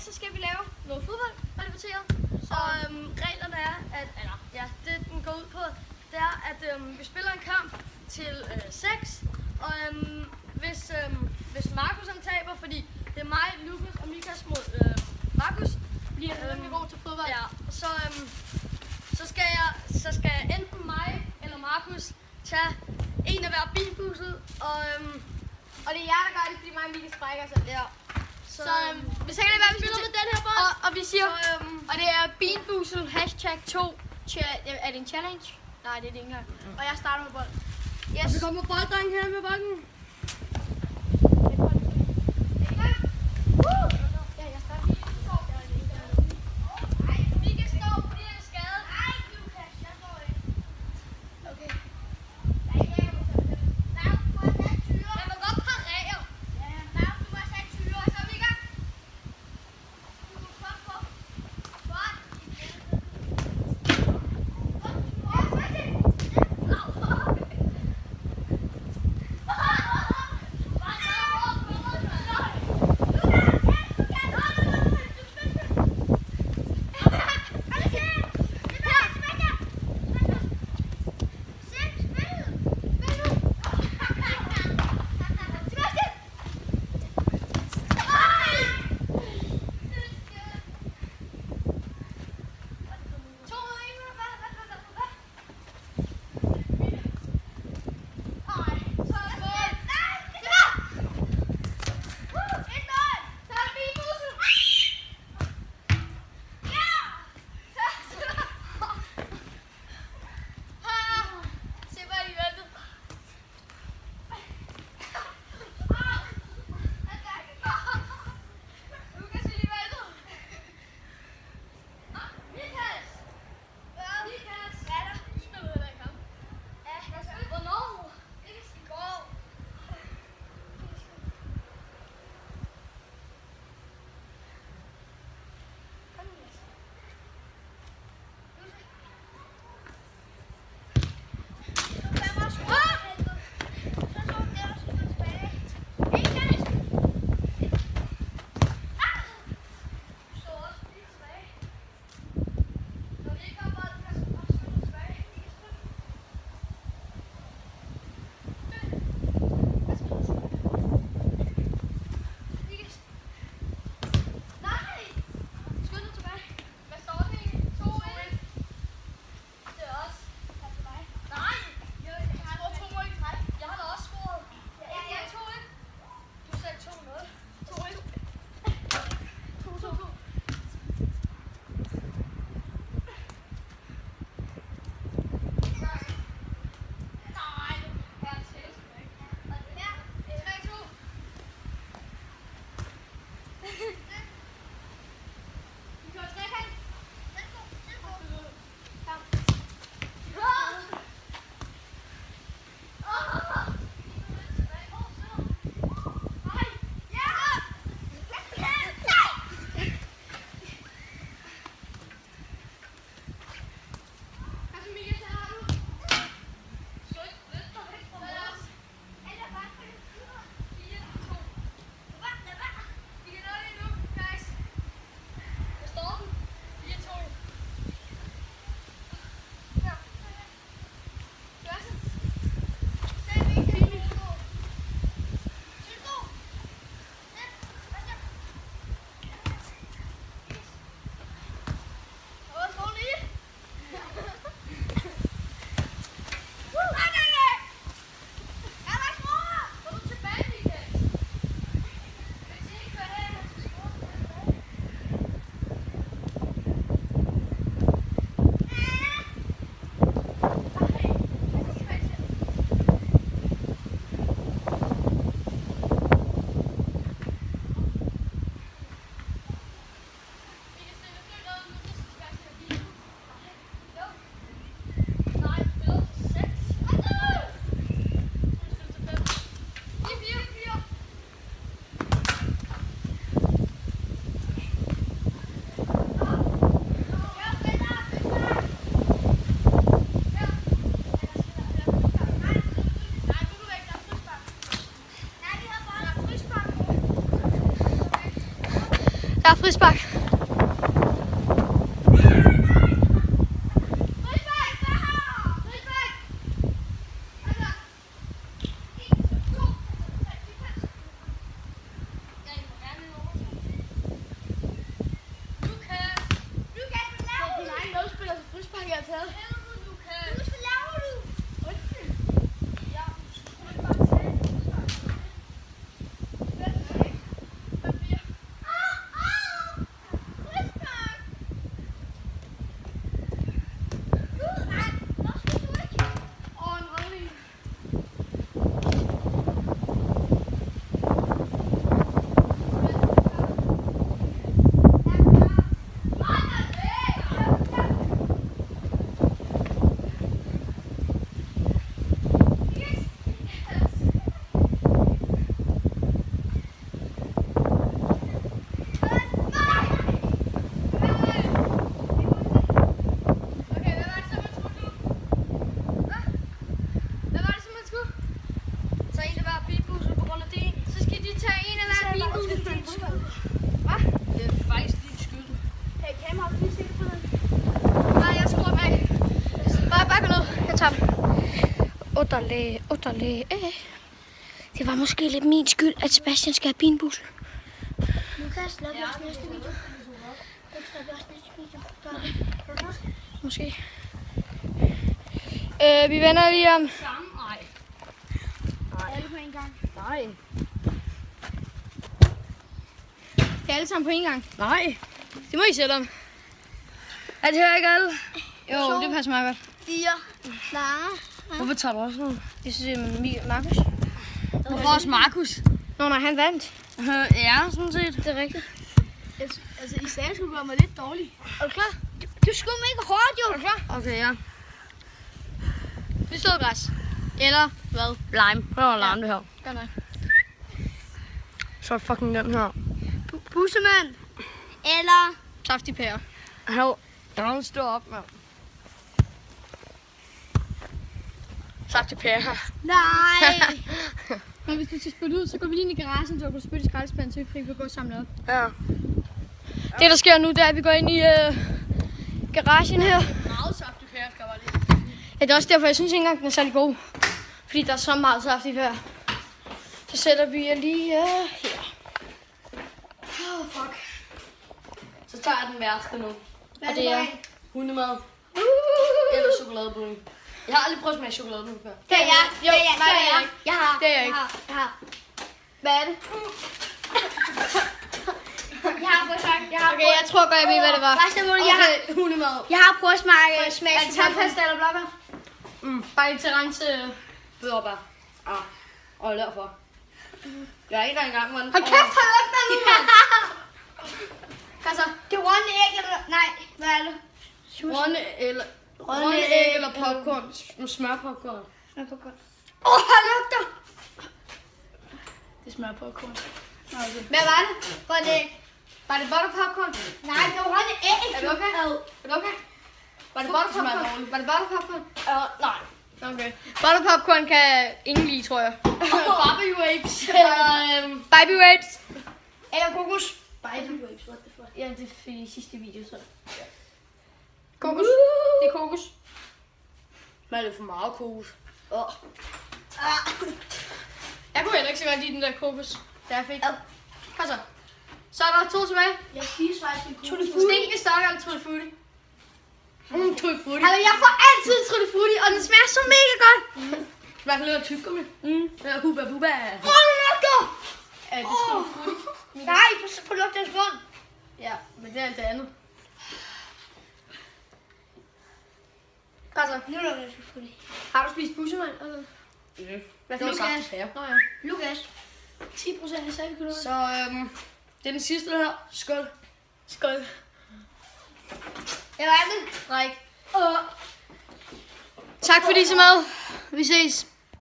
så skal vi lave noget fodbold, relateret. Og reglerne er, at det den går ud på, det er, at vi spiller en kamp til 6. Og hvis Markus han taber, fordi det er mig, Lukas og Mikas mod Markus, Fordi jeg er rimelig god til fodbold. Ja, så skal enten mig eller Markus tage en af hver bilbusset, Og det er jer, der gør det, fordi mig og Mikas sprækker sig. ja. Så vi tænker lidt, hvad vi spiller med den her bold. Og vi siger, og det er Beanboozle #2. Er det en challenge? Nej, det er det ikke engang. Og jeg starter med bolden. Yes. Og vi kommer bolddrengen her med bolden. Ja, jeg starter. Nej, vi kan stå, fordi han er skadet. Ej, Lukas, jeg står ikke. Okay. Jeg må godt parere. Du må tage 20, og så er vi i gang. Au. Der er frispark. Otterlæge. Det var måske lidt min skyld, at Sebastian skal have pinbussen. Lukas, laver vi også næste video? Måske. Vi vender lige om. Nej. Alle på en gang. Nej. Det er alle sammen på en gang. Nej. Det må I sætte om. Er det her ikke alle? Jo, det passer meget godt. 4. Nej. Hvorfor tager du også noget? Jeg synes, det er Markus. Hvorfor også Markus? Nå, nej, han vandt. Ja, sådan set. Det er rigtigt. Altså, I sagde, at skulle gøre mig lidt dårlig. Er du klar? Du skulle mega hårdt, jo. Er du klar? Okay, ja. Vi slår græs. Eller hvad? Lime. Prøv at larme det her. Godt nok. Så er fucking den her. Bussemand. Eller... Saftig pære. Hov. Den står op, mand. Saftig pære. Nej. Men hvis du skal spytte ud, så går vi lige ind i garagen, så du kan spytte i skraldespanden, så vi fri kan gå og samle op. Ja. Det der sker nu, det er, at vi går ind i garagen her. Meget saftig pære skal bare lige. Ja, det er også derfor, jeg synes ikke engang, den er særlig god. Fordi der er så meget saftig pære. Så sætter vi jer lige her. Fuck. Så tager jeg den værste nu. Og det er... Hundemad. Eller chokoladepudding. Jeg har aldrig prøvet at smage chokoladepudding før. Det er jeg. Jo, nej, det er jeg ikke. Jeg har. Det er jeg ikke. Jeg har. Hvad er det? Jeg har prøvet sagt. Okay, jeg tror godt, jeg ved, hvad det var. Hundemad. Jeg har prøvet at smage Er det tandpasta eller blåbær? Bare lige til rense... Blåbær. Ah. Og derfor. Jeg er ikke engang, mand. Hold kæft, hold op med nu, mand! Hvad så? Det er rådne æg, eller... Nej, hvad er det? Rådne æg eller popcorn. Smørpopcorn. Hold lugter! Det smager popcorn. Hvad var det? Rådne æg. Var det butterpopcorn? Nej, det er rådne æg. Er du okay? Er du okay? Var det butterpopcorn? Var det butterpopcorn? Nej. Okay. Butterpopcorn kan ingen lide, tror jeg. Barbie Rapes. Baby Rapes. Eller kokos. Barbie Rapes, what the fuck? Ja, det er for de sidste video, så. Kokos. Det er kokos. Men er det for meget kokos? Jeg kunne heller ikke så godt lide den der kokos, da jeg fik. Kom så. Så er der 2 tilbage. Jeg spiser faktisk en kokos. Stinke stokker eller Tutti Frutti? Tutti Frutti. Altså, jeg får altid Tutti Frutti, og den smager så mega godt. Smager lidt af tyggegummi. Eller hubba bubba. Lugter! Ja, det er Tutti Frutti. Nej, på lugtens grund. Ja, men det er alt det andet. Kom så. Nu lugter det selvfølgelig. Har du spist bussemand? Hvad Det var fik jeg? saftig pære. Nå ja. Lukas. 10% af salgkulør. Så det er den sidste her. Skål. Skål. Jeg var det. Drik. Tak fordi I så med. Vi ses.